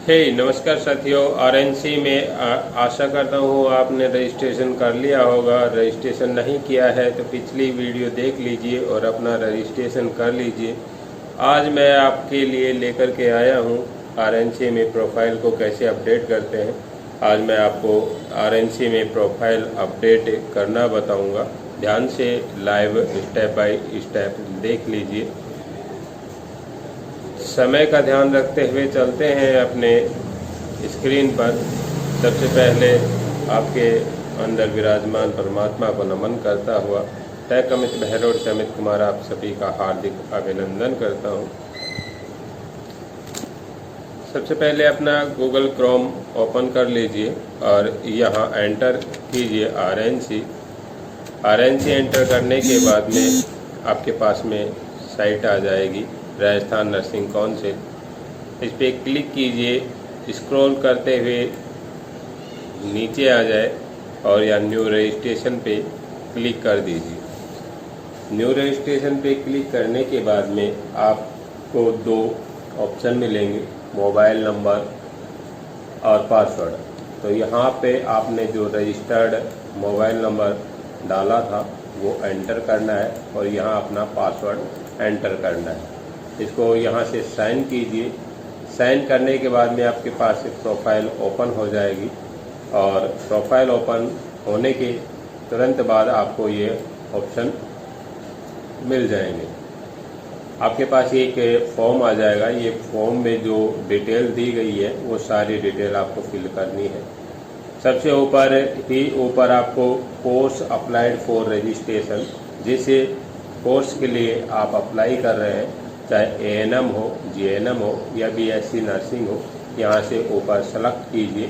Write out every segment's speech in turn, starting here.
नमस्कार साथियों। आरएनसी में आशा करता हूँ आपने रजिस्ट्रेशन कर लिया होगा। रजिस्ट्रेशन नहीं किया है तो पिछली वीडियो देख लीजिए और अपना रजिस्ट्रेशन कर लीजिए। आज मैं आपके लिए लेकर के आया हूँ आरएनसी में प्रोफाइल को कैसे अपडेट करते हैं। आज मैं आपको आरएनसी में प्रोफाइल अपडेट करना बताऊँगा। ध्यान से लाइव स्टेप बाय स्टेप देख लीजिए। समय का ध्यान रखते हुए चलते हैं अपने स्क्रीन पर। सबसे पहले आपके अंदर विराजमान परमात्मा को नमन करता हुआ टैग अमित बहरोड से अमित कुमार आप सभी का हार्दिक अभिनंदन करता हूं। सबसे पहले अपना गूगल क्रोम ओपन कर लीजिए और यहां एंटर कीजिए आरएनसी। एंटर करने के बाद में आपके पास में साइट आ जाएगी राजस्थान नर्सिंग काउंसिल। इस पर क्लिक कीजिए। स्क्रॉल करते हुए नीचे आ जाए और या न्यू रजिस्ट्रेशन पे क्लिक कर दीजिए। न्यू रजिस्ट्रेशन पे क्लिक करने के बाद में आपको दो ऑप्शन मिलेंगे, मोबाइल नंबर और पासवर्ड। तो यहाँ पे आपने जो रजिस्टर्ड मोबाइल नंबर डाला था वो एंटर करना है और यहाँ अपना पासवर्ड एंटर करना है। इसको यहाँ से साइन कीजिए। साइन करने के बाद में आपके पास एक प्रोफाइल ओपन हो जाएगी और प्रोफाइल ओपन होने के तुरंत बाद आपको ये ऑप्शन मिल जाएंगे। आपके पास एक फॉर्म आ जाएगा। ये फॉर्म में जो डिटेल दी गई है वो सारी डिटेल आपको फिल करनी है। सबसे ऊपर आपको कोर्स अप्लाइड फॉर रजिस्ट्रेशन, जिस कोर्स के लिए आप अप्लाई कर रहे हैं, चाहे एएनएम हो, जीएनएम हो या बीएससी नर्सिंग हो, यहाँ से ऊपर सेलेक्ट कीजिए।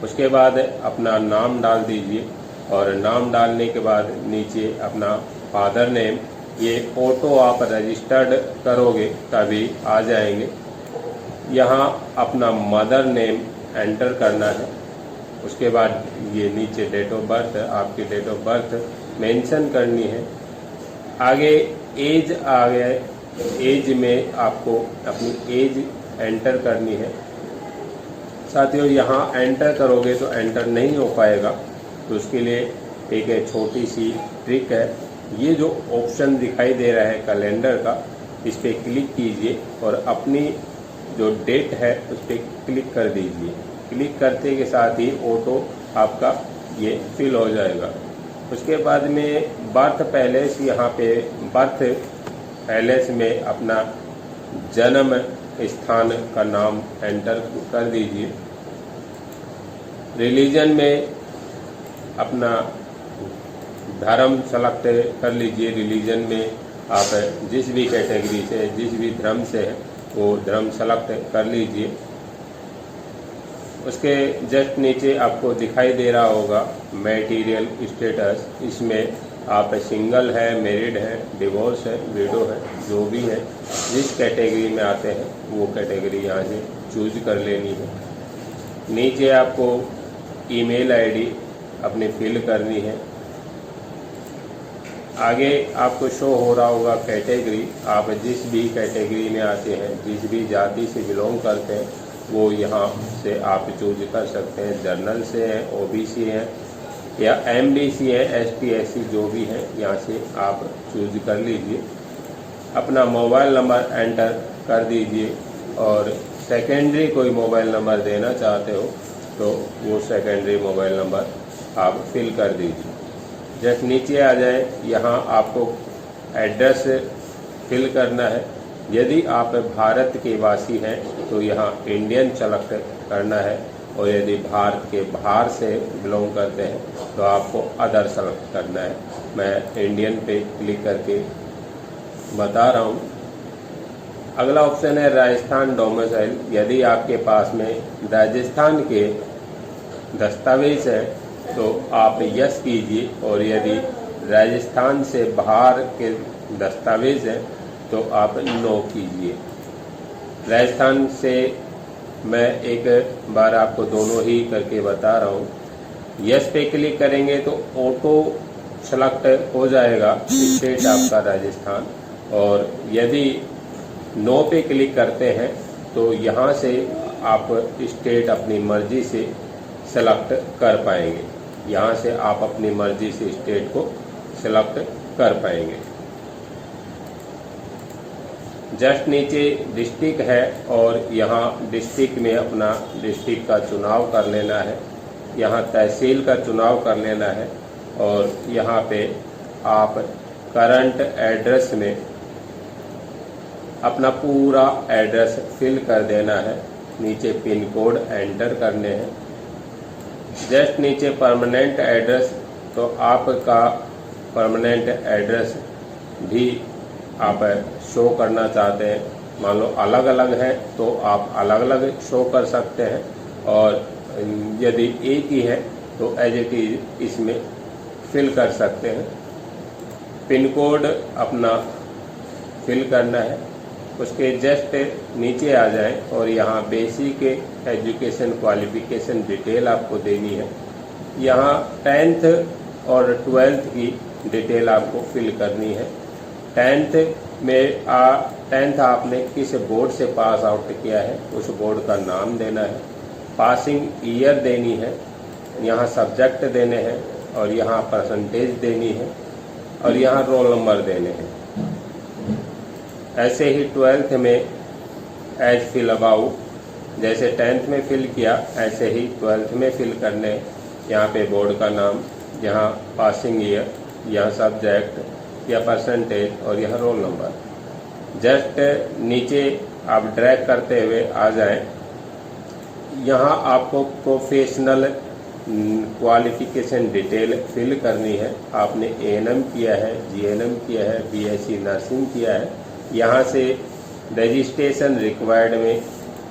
उसके बाद अपना नाम डाल दीजिए और नाम डालने के बाद नीचे अपना फादर नेम, ये ऑटो आप रजिस्टर्ड करोगे तभी आ जाएंगे। यहाँ अपना मदर नेम एंटर करना है। उसके बाद ये नीचे डेट ऑफ बर्थ, आपकी डेट ऑफ बर्थ मेंशन करनी है। आगे एज आ गया, एज में आपको अपनी एज एंटर करनी है। साथियों यहाँ एंटर करोगे तो एंटर नहीं हो पाएगा, तो उसके लिए एक छोटी सी ट्रिक है। ये जो ऑप्शन दिखाई दे रहा है कैलेंडर का, इस पर क्लिक कीजिए और अपनी जो डेट है उस पर क्लिक कर दीजिए। क्लिक करते के साथ ही ऑटो आपका ये फिल हो जाएगा। उसके बाद में बर्थ पैलेस, यहाँ पे बर्थ पैलेस में अपना जन्म स्थान का नाम एंटर कर दीजिए। रिलीजन में अपना धर्म सेलेक्ट कर लीजिए। रिलीजन में आप जिस भी कैटेगरी से, जिस भी धर्म से है वो धर्म सेलेक्ट कर लीजिए। उसके जस्ट नीचे आपको दिखाई दे रहा होगा मैटीरियल स्टेटस। इसमें आप सिंगल है, मैरिड है, डिवोर्स है, विडो है, जो भी है, जिस कैटेगरी में आते हैं वो कैटेगरी यहाँ से चूज कर लेनी है। नीचे आपको ईमेल आईडी अपनी फिल करनी है। आगे आपको शो हो रहा होगा कैटेगरी। आप जिस भी कैटेगरी में आते हैं, जिस भी जाति से बिलोंग करते हैं, वो यहाँ से आप चूज कर सकते हैं। जर्नल से हैं, ओबीसी हैं या एमबीसी है, एसटी एससी जो भी है, यहाँ से आप चूज कर लीजिए। अपना मोबाइल नंबर एंटर कर दीजिए और सेकेंडरी कोई मोबाइल नंबर देना चाहते हो तो वो सेकेंडरी मोबाइल नंबर आप फिल कर दीजिए। जस्ट नीचे आ जाए, यहाँ आपको एड्रेस फिल करना है। यदि आप भारत के वासी हैं तो यहाँ इंडियन सेलेक्ट करना है और यदि भारत के बाहर से बिलोंग करते हैं तो आपको अदर सेलेक्ट करना है। मैं इंडियन पे क्लिक करके बता रहा हूँ। अगला ऑप्शन है राजस्थान डोमिसाइल। यदि आपके पास में राजस्थान के दस्तावेज हैं तो आप यस कीजिए और यदि राजस्थान से बाहर के दस्तावेज हैं तो आप नो कीजिए। राजस्थान से मैं एक बार आपको दोनों ही करके बता रहा हूँ। यस पे क्लिक करेंगे तो ऑटो सेलेक्ट हो जाएगा स्टेट आपका राजस्थान, और यदि नो पे क्लिक करते हैं तो यहाँ से आप स्टेट अपनी मर्जी से सेलेक्ट कर पाएंगे। यहाँ से आप अपनी मर्जी से स्टेट को सेलेक्ट कर पाएंगे। जस्ट नीचे डिस्ट्रिक्ट है और यहाँ डिस्ट्रिक्ट में अपना डिस्ट्रिक्ट का चुनाव कर लेना है, यहाँ तहसील का चुनाव कर लेना है और यहाँ पे आप करंट एड्रेस में अपना पूरा एड्रेस फिल कर देना है। नीचे पिन कोड एंटर करने हैं। जस्ट नीचे परमानेंट एड्रेस, तो आपका परमानेंट एड्रेस भी आप शो करना चाहते हैं, मान लो अलग अलग है तो आप अलग अलग शो कर सकते हैं और यदि एक ही है तो एज इट इज इसमें फिल कर सकते हैं। पिन कोड अपना फिल करना है। उसके जस्ट नीचे आ जाएं और यहाँ बेसिक एजुकेशन क्वालिफिकेशन डिटेल आपको देनी है। यहाँ 10th और 12th की डिटेल आपको फिल करनी है। 10th आपने किस बोर्ड से पास आउट किया है उस बोर्ड का नाम देना है। पासिंग ईयर देनी है, यहाँ सब्जेक्ट देने हैं और यहाँ परसेंटेज देनी है और यहाँ रोल नंबर देने हैं। ऐसे ही 12th में एज फिल अबाउ, जैसे 10th में फिल किया ऐसे ही 12th में फिल करने। यहाँ पे बोर्ड का नाम, यहाँ पासिंग ईयर, यहाँ सब्जेक्ट या परसेंटेज और यहाँ रोल नंबर। जस्ट नीचे आप ड्रैग करते हुए आ जाएं। यहाँ आपको प्रोफेशनल क्वालिफिकेशन डिटेल फिल करनी है। आपने एएनएम किया है, जीएनएम किया है, बीएससी नर्सिंग किया है। यहाँ से रजिस्ट्रेशन रिक्वायर्ड में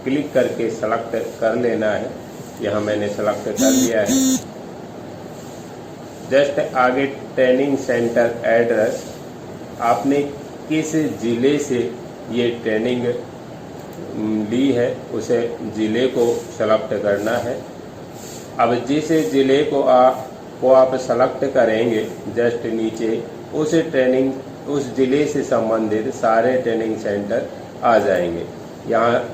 क्लिक करके सेलेक्ट कर लेना है। यहाँ मैंने सेलेक्ट कर लिया है। जस्ट आगे ट्रेनिंग सेंटर एड्रेस, आपने किस ज़िले से ये ट्रेनिंग ली है उसे ज़िले को सेलेक्ट करना है। अब जिस ज़िले को आप सेलेक्ट करेंगे, जस्ट नीचे उस ज़िले से संबंधित सारे ट्रेनिंग सेंटर आ जाएंगे। यहाँ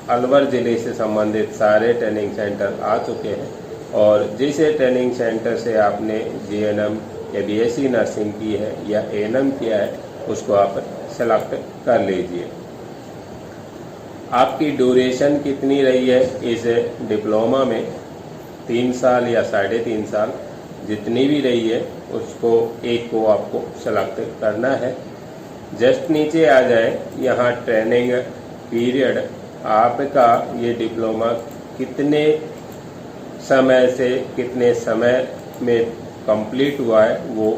अलवर ज़िले से संबंधित सारे ट्रेनिंग सेंटर आ चुके हैं और जिस ट्रेनिंग सेंटर से आपने जीएनएम या बीएससी नर्सिंग की है या एएनएम किया है उसको आप सेलेक्ट कर लीजिए। आपकी ड्यूरेशन कितनी रही है इस डिप्लोमा में, 3 साल या 3.5 साल, जितनी भी रही है उसको एक को आपको सेलेक्ट करना है। जस्ट नीचे आ जाए, यहाँ ट्रेनिंग पीरियड, आपका ये डिप्लोमा कितने समय से कितने समय में कंप्लीट हुआ है वो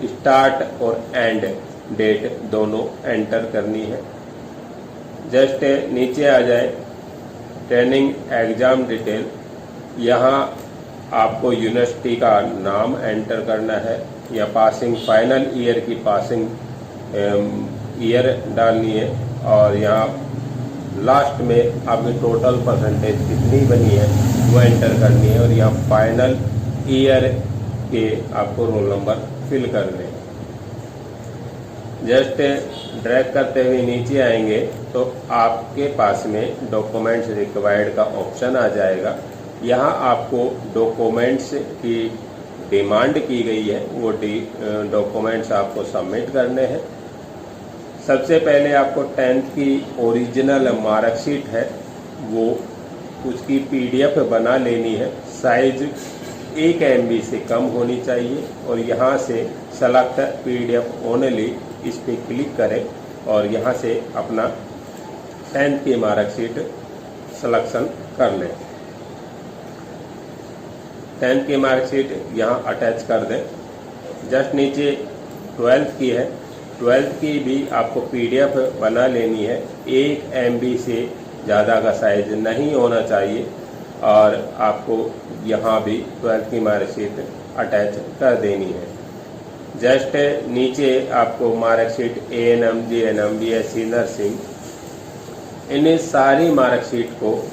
स्टार्ट और एंड डेट दोनों एंटर करनी है। जस्ट नीचे आ जाए, ट्रेनिंग एग्ज़ाम डिटेल, यहाँ आपको यूनिवर्सिटी का नाम एंटर करना है या पासिंग फाइनल ईयर की पासिंग ईयर डालनी है और यहाँ लास्ट में आपकी टोटल परसेंटेज कितनी बनी है वो एंटर करनी है और यहाँ फाइनल ईयर के आपको रोल नंबर फिल करने हैं। जस्ट ड्रैग करते हुए नीचे आएंगे तो आपके पास में डॉक्यूमेंट्स रिक्वायर्ड का ऑप्शन आ जाएगा। यहाँ आपको डॉक्यूमेंट्स की डिमांड की गई है, वो डॉक्यूमेंट्स आपको सबमिट करने हैं। सबसे पहले आपको 10th की ओरिजिनल मार्कशीट है वो उसकी पीडीएफ बना लेनी है। साइज 1 MB से कम होनी चाहिए और यहाँ से सेलेक्ट पीडीएफ ओनली, इस पर क्लिक करें और यहाँ से अपना 10th की मार्कशीट सिलेक्शन कर लें। 10th की मार्कशीट यहाँ अटैच कर दें। जस्ट नीचे 12th की है, 12th की भी आपको पीडीएफ बना लेनी है। 1 MB से ज़्यादा का साइज नहीं होना चाहिए और आपको यहाँ भी 12th की मार्कशीट अटैच कर देनी है। जस्ट नीचे आपको marksheet ANM, GNM, BSc nursing, इन सारी मार्कशीट को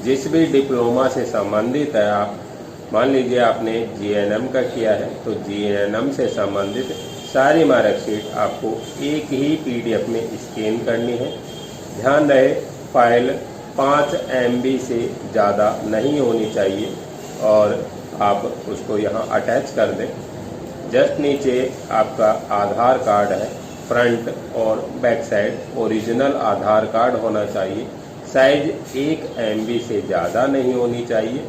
जिस भी डिप्लोमा से संबंधित है, आप मान लीजिए आपने जीएनएम का किया है तो जीएनएम से संबंधित सारी मार्कशीट आपको एक ही पीडीएफ में स्कैन करनी है। ध्यान रहे फाइल 5 MB से ज़्यादा नहीं होनी चाहिए और आप उसको यहाँ अटैच कर दें। जस्ट नीचे आपका आधार कार्ड है, फ्रंट और बैक साइड ओरिजिनल आधार कार्ड होना चाहिए। साइज 1 MB से ज़्यादा नहीं होनी चाहिए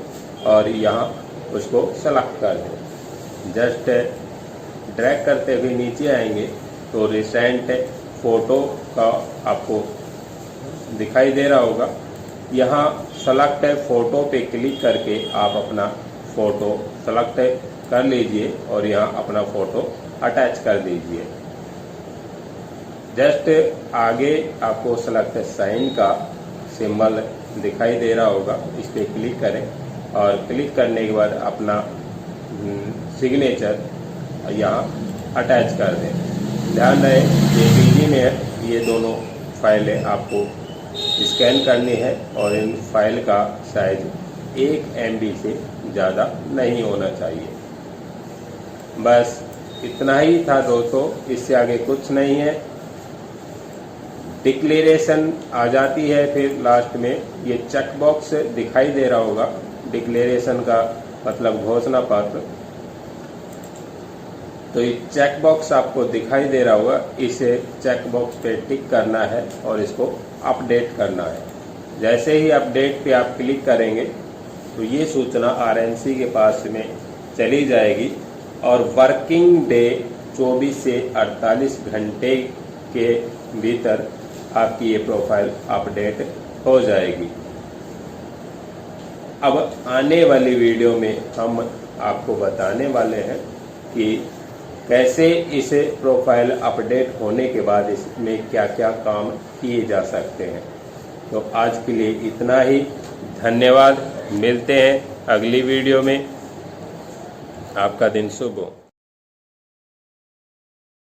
और यहाँ उसको सेलेक्ट कर दें। जस्ट ड्रैग करते हुए नीचे आएंगे तो रिसेंट फ़ोटो का आपको दिखाई दे रहा होगा। यहाँ सेलेक्ट फ़ोटो पे क्लिक करके आप अपना फ़ोटो सेलेक्ट कर लीजिए और यहाँ अपना फ़ोटो अटैच कर दीजिए। जस्ट आगे आपको सेलेक्ट साइन का सिंबल दिखाई दे रहा होगा, इस पर क्लिक करें और क्लिक करने के बाद अपना सिग्नेचर यहाँ अटैच कर दें। ध्यान रहे JPG में है, ये दोनों फाइलें आपको स्कैन करनी है और इन फाइल का साइज 1 MB से ज़्यादा नहीं होना चाहिए। बस इतना ही था दोस्तों, इससे आगे कुछ नहीं है। डिक्लेरेशन आ जाती है, फिर लास्ट में ये चेक बॉक्स दिखाई दे रहा होगा, डिक्लेरेशन का मतलब घोषणा पत्र। तो ये चेक बॉक्स आपको दिखाई दे रहा होगा, इसे चेक बॉक्स पे टिक करना है और इसको अपडेट करना है। जैसे ही अपडेट पे आप क्लिक करेंगे तो ये सूचना RNC के पास में चली जाएगी और वर्किंग डे 24 से 48 घंटे के भीतर आपकी ये प्रोफाइल अपडेट हो जाएगी। अब आने वाली वीडियो में हम आपको बताने वाले हैं कि कैसे इस प्रोफाइल अपडेट होने के बाद इसमें क्या क्या काम किए जा सकते हैं। तो आज के लिए इतना ही, धन्यवाद। मिलते हैं अगली वीडियो में। आपका दिन शुभ हो।